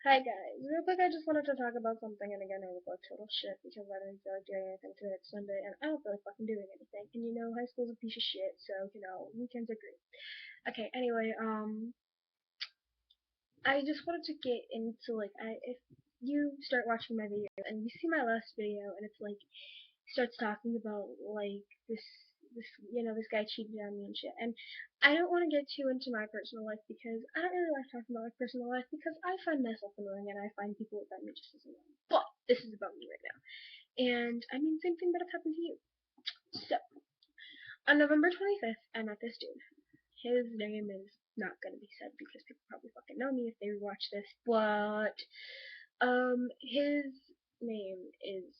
Hi guys, real quick I just wanted to talk about something, and again I look like total shit because I didn't feel like doing anything today. It's Sunday and I don't feel like fucking doing anything. And high school's a piece of shit, so weekends are great. Okay, anyway, I just wanted to get into if you start watching my video and you see my last video and it's like starts talking about this guy cheated on me and shit. And I don't want to get too into my personal life because I don't really like talking about my personal life because I find myself annoying and I find people with that me just as annoying. But this is about me right now. And I mean, same thing that have happened to you. So, on November 25th, I met this dude. His name is not gonna be said because people probably fucking know me if they watch this, but his name is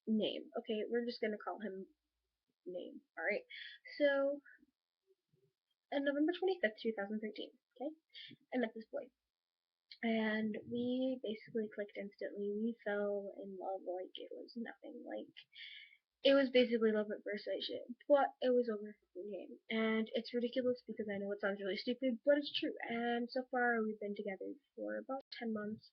Name. Okay, we're just gonna call him Name. Alright. So on November 25th, 2013, okay, I met this boy. And we basically clicked instantly. We fell in love like it was nothing. Like it was basically love at first sight shit, but it was over the game. And it's ridiculous because I know it sounds really stupid, but it's true. And so far, we've been together for about 10 months,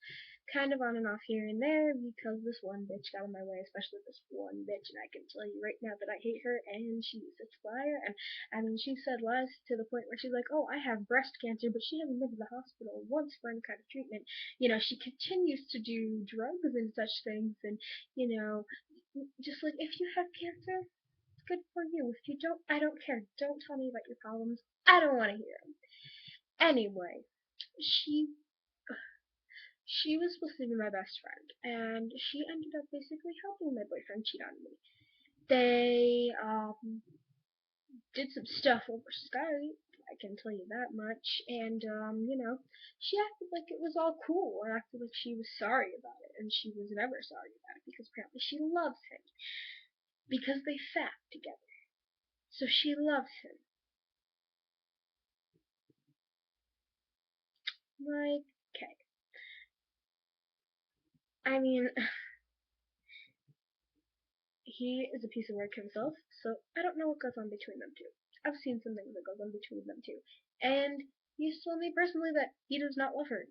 kind of on and off here and there because this one bitch got in my way, especially this one bitch. And I can tell you right now that I hate her, and she's such a liar. And I mean, she said lies to the point where she's like, "Oh, I have breast cancer," but she hasn't been to the hospital once for any kind of treatment. She continues to do drugs and such things, and you know, just like if you have cancer, it's good for you. If you don't, I don't care. Don't tell me about your problems. I don't want to hear them. Anyway, she she was supposed to be my best friend, and she ended up basically helping my boyfriend cheat on me. They did some stuff over Skype. I can tell you that much. And she acted like it was all cool and acted like she was sorry about it, and she was never sorry about it because apparently she loves him because they sat together. So she loves him. Like, okay. I mean, he is a piece of work himself, so I don't know what goes on between them two. I've seen some things that goes on between them two. And he's told me personally that he does not love her.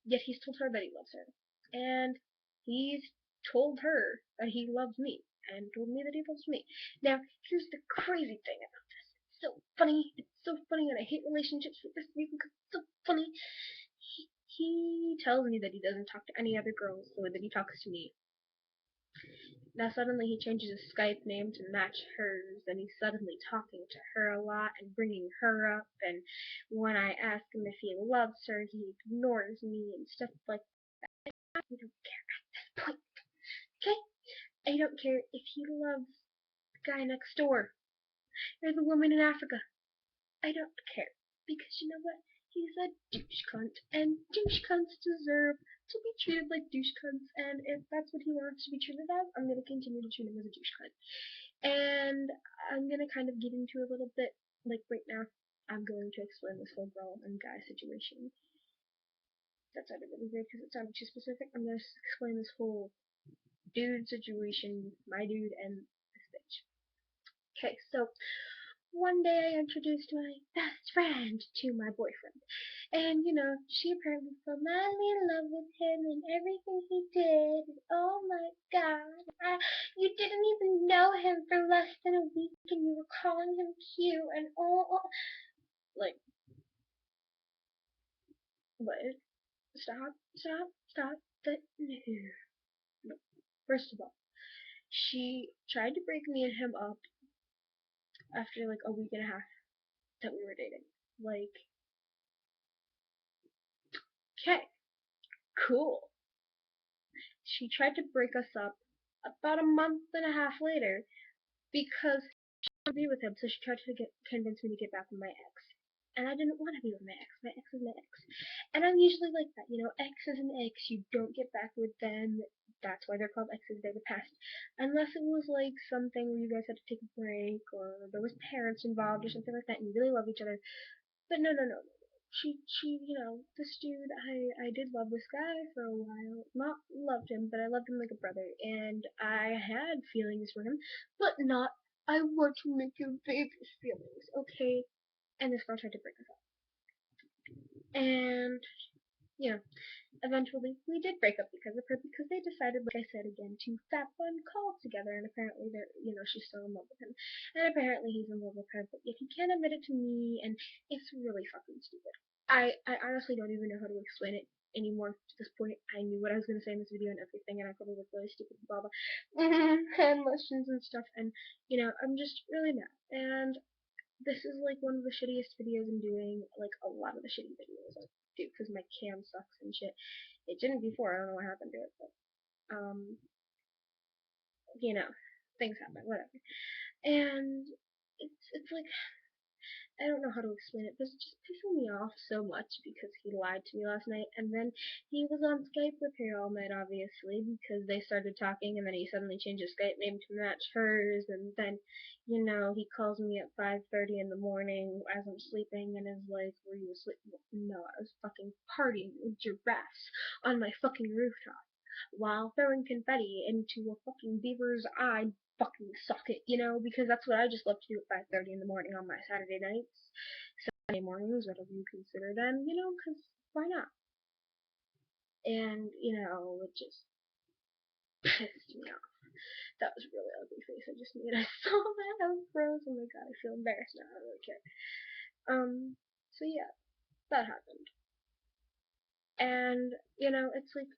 Yet he's told her that he loves her. And he's told her that he loves me. And told me that he loves me. Now, here's the crazy thing about this. It's so funny. It's so funny, and I hate relationships for this reason because it's so funny. He tells me that he doesn't talk to any other girls the way that he talks to me. Now suddenly he changes his Skype name to match hers, and he's suddenly talking to her a lot and bringing her up, and when I ask him if he loves her, he ignores me and stuff like that. I don't care at this point, okay? I don't care if he loves the guy next door or the woman in Africa. I don't care. Because you know what? He's a douche cunt, and douche cunts deserve to be treated like douche cunts, and if that's what he wants to be treated as, I'm gonna continue to treat him as a douche cunt. And I'm gonna kind of get into a little bit, like right now, I'm going to explain this whole girl and guy situation. That sounded really weird because it sounded too specific. I'm gonna explain this whole dude situation, my dude, and this bitch. Okay, so one day I introduced my best friend to my boyfriend. And, she apparently fell madly in love with him and everything he did. Oh my god. You didn't even know him for less than a week and you were calling him cute and like, what? Stop, stop, stop. No. No. First of all, she tried to break me and him up after like a week and a half that we were dating. Like, okay, cool. She tried to break us up about a month and a half later because she wanted to be with him, so she tried to convince me to get back with my ex. And I didn't want to be with my ex. My ex is my ex. And I'm usually like that, ex is an ex. You don't get back with them. That's why they're called exes. They're the past. Unless it was like something where you guys had to take a break or there was parents involved or something like that and you really love each other. But no, no, no, no. This dude, I did love this guy for a while. Not loved him, but I loved him like a brother. And I had feelings for him, but not, I want to make you baby's feelings, okay? And this girl tried to break us up. And, you know, eventually we did break up because of her, because they decided, like I said again, to have fun calls together, and apparently she's still in love with him, and apparently he's in love with her, but yet he can't admit it to me, and it's really fucking stupid. I honestly don't even know how to explain it anymore to this point. I knew what I was going to say in this video and everything, and I probably look really stupid, blah blah, and questions and stuff, and I'm just really mad, and this is like one of the shittiest videos I'm doing, like a lot of the shitty videos I do, because my cam sucks and shit. It didn't before, I don't know what happened to it, but, you know, things happen, whatever. And it's like, I don't know how to explain it, but it's just pissing me off so much because he lied to me last night, and then he was on Skype with her all night, obviously, because they started talking, and then he suddenly changed his Skype name to match hers, and then, he calls me at 5:30 in the morning as I'm sleeping, and is like, were you asleep? No, I was fucking partying with giraffes on my fucking rooftop while throwing confetti into a fucking beaver's eye fucking socket, because that's what I just love to do at 5:30 in the morning on my Saturday nights, Sunday mornings, whatever you consider them, because why not? And, it just pissed me off. That was a really ugly face I just made. I saw that. I was gross. Oh my god, I feel embarrassed now. I don't really care. So yeah, that happened. And, it's like,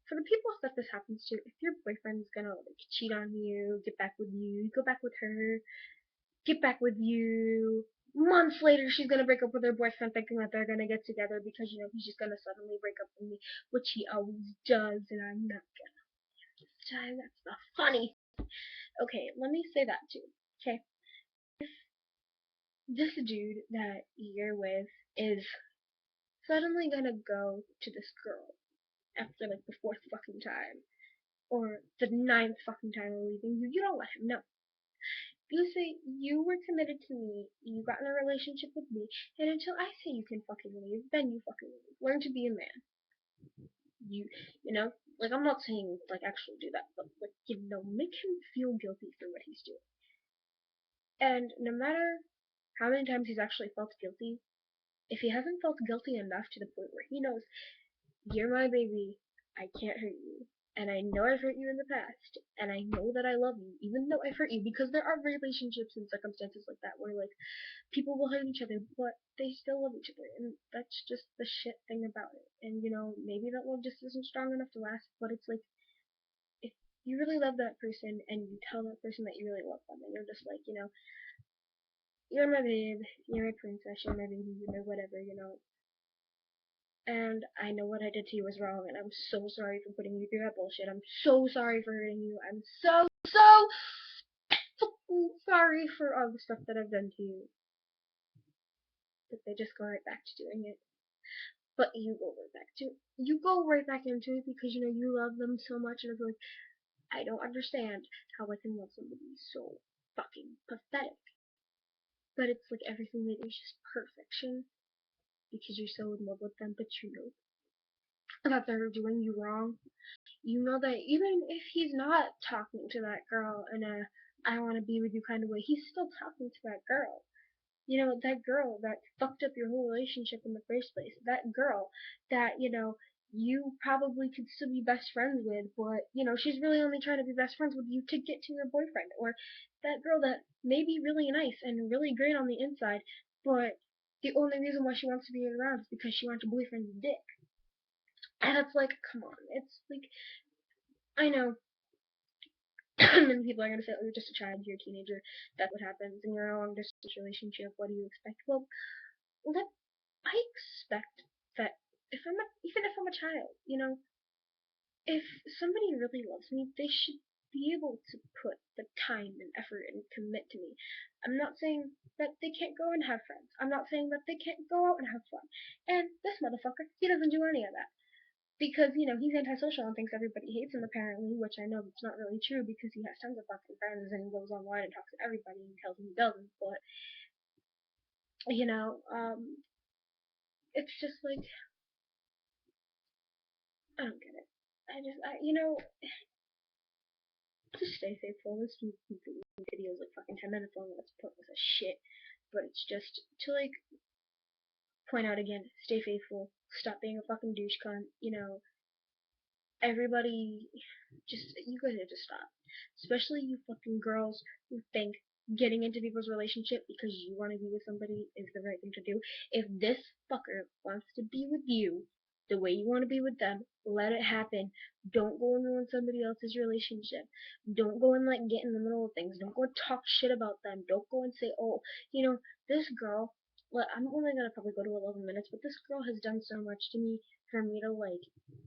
for the people that this happens to, if your boyfriend's gonna like cheat on you, get back with you, go back with her, get back with you. Months later, she's gonna break up with her boyfriend, thinking that they're gonna get together because he's just gonna suddenly break up with me, which he always does, and I'm not gonna this time. That's the funny. Okay, let me say that too. Okay, this dude that you're with is suddenly gonna go to this girl after like the fourth fucking time, or the ninth fucking time of leaving you. You don't let him know. You say you were committed to me, you got in a relationship with me, and until I say you can fucking leave, then you fucking leave. Learn to be a man. Like, I'm not saying like actually do that, but like make him feel guilty for what he's doing. And no matter how many times he's actually felt guilty, if he hasn't felt guilty enough to the point where he knows you're my baby, I can't hurt you, and I know I've hurt you in the past, and I know that I love you, even though I've hurt you, because there are relationships and circumstances like that where, like, people will hurt each other, but they still love each other, and that's just the shit thing about it. And, maybe that love just isn't strong enough to last, but it's like, if you really love that person, and you tell that person that you really love them, and you're just like, you're my babe, you're my princess, you're my baby, you're my whatever, and I know what I did to you was wrong, and I'm so sorry for putting you through that bullshit. I'm so sorry for hurting you. I'm so sorry for all the stuff that I've done to you. But they just go right back to doing it. But you go right back to it. You go right back into it because you love them so much, and it's like, I don't understand how I can love somebody so fucking pathetic. But it's like everything they do is just perfection because you're so in love with them, but you know that they're doing you wrong. You know that even if he's not talking to that girl in a I want to be with you kind of way, he's still talking to that girl. That girl that fucked up your whole relationship in the first place. That girl that, you probably could still be best friends with, but, she's really only trying to be best friends with you to get to your boyfriend. Or that girl that may be really nice and really great on the inside, but the only reason why she wants to be around is because she wants a boyfriend's dick. And it's like, come on. It's like, I know many people are going to say, oh, you're just a child, you're a teenager, that's what happens, and you're in a long distance relationship, what do you expect? Well, I expect that even if I'm a child, if somebody really loves me, they should be able to put the time and effort and commit to me. I'm not saying that they can't go and have friends. I'm not saying that they can't go out and have fun. And this motherfucker, he doesn't do any of that. Because, he's antisocial and thinks everybody hates him apparently, which I know that's not really true because he has tons of fucking friends and he goes online and talks to everybody and tells them he doesn't, but, it's just like, I don't get it. Just stay faithful. This video is like fucking 10 minutes long and it's pointless as shit, but it's just to, like, point out again, stay faithful, stop being a fucking douche cunt, everybody, just, you guys have to stop. Especially you fucking girls who think getting into people's relationship because you want to be with somebody is the right thing to do. If this fucker wants to be with you the way you want to be with them, let it happen. Don't go and ruin somebody else's relationship. Don't go and like get in the middle of things. Don't go and talk shit about them. Don't go and say, oh, this girl, well, I'm only gonna probably go to 11 minutes, but this girl has done so much to me for me to like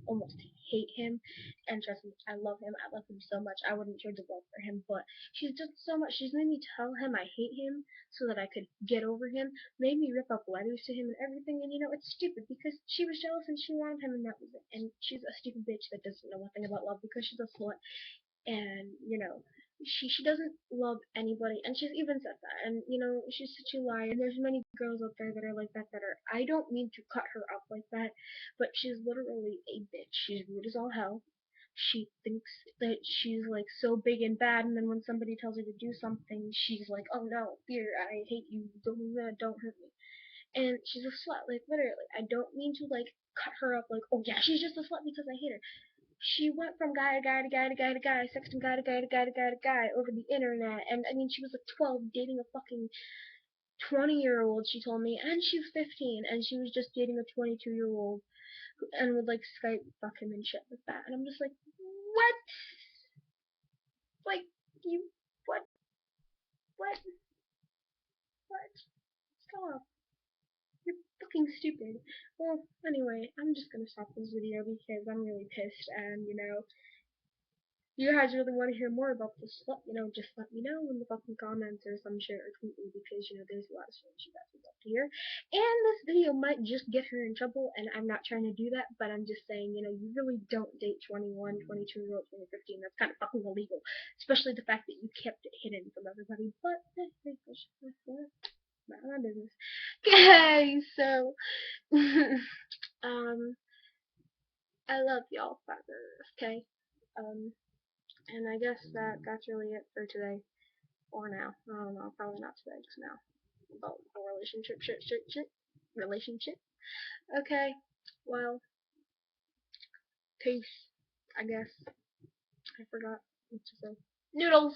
almost hate him. And trust me, I love him. I love him so much. I wouldn't trade the world for him. But she's done so much. She's made me tell him I hate him so that I could get over him. Made me rip up letters to him and everything. And it's stupid because she was jealous and she wanted him and that was it. And she's a stupid bitch that doesn't know nothing about love because she's a slut. And she doesn't love anybody, and she's even said that, and she's such a liar, and there's many girls out there that are like that are, I don't mean to cut her up like that, but she's literally a bitch. She's rude as all hell. She thinks that she's like so big and bad, and then when somebody tells her to do something, she's like, oh no, fear, I hate you, don't hurt me. And she's a slut, like literally. I don't mean to like cut her up like, oh yeah, she's just a slut because I hate her. She went from guy to guy to guy to guy to guy, sexting guy to guy to guy to guy to guy over the internet, and I mean she was like 12 dating a fucking 20-year-old, she told me, and she was 15, and she was just dating a 22-year-old and would like Skype fuck him and shit like that. And I'm just like, what? Like, you, what? What? What? Stop. You're fucking stupid. Well, anyway, I'm just gonna stop this video because I'm really pissed, and you guys really want to hear more about this, just let me know in the fucking comments or some shit or tweet me because, there's a lot of stuff you guys would love to hear. And this video might just get her in trouble, and I'm not trying to do that, but I'm just saying, you really don't date 21, 22-year-olds when you're 15. That's kind of fucking illegal. Especially the fact that you kept it hidden from everybody, but that's not my business. Okay, so, I love y'all fuckers, okay? And I guess that's really it for today. Or now. I don't know. Probably not today, just now. About the relationship shit. Relationship. Okay. Well, peace. I guess. I forgot what to say. Noodles!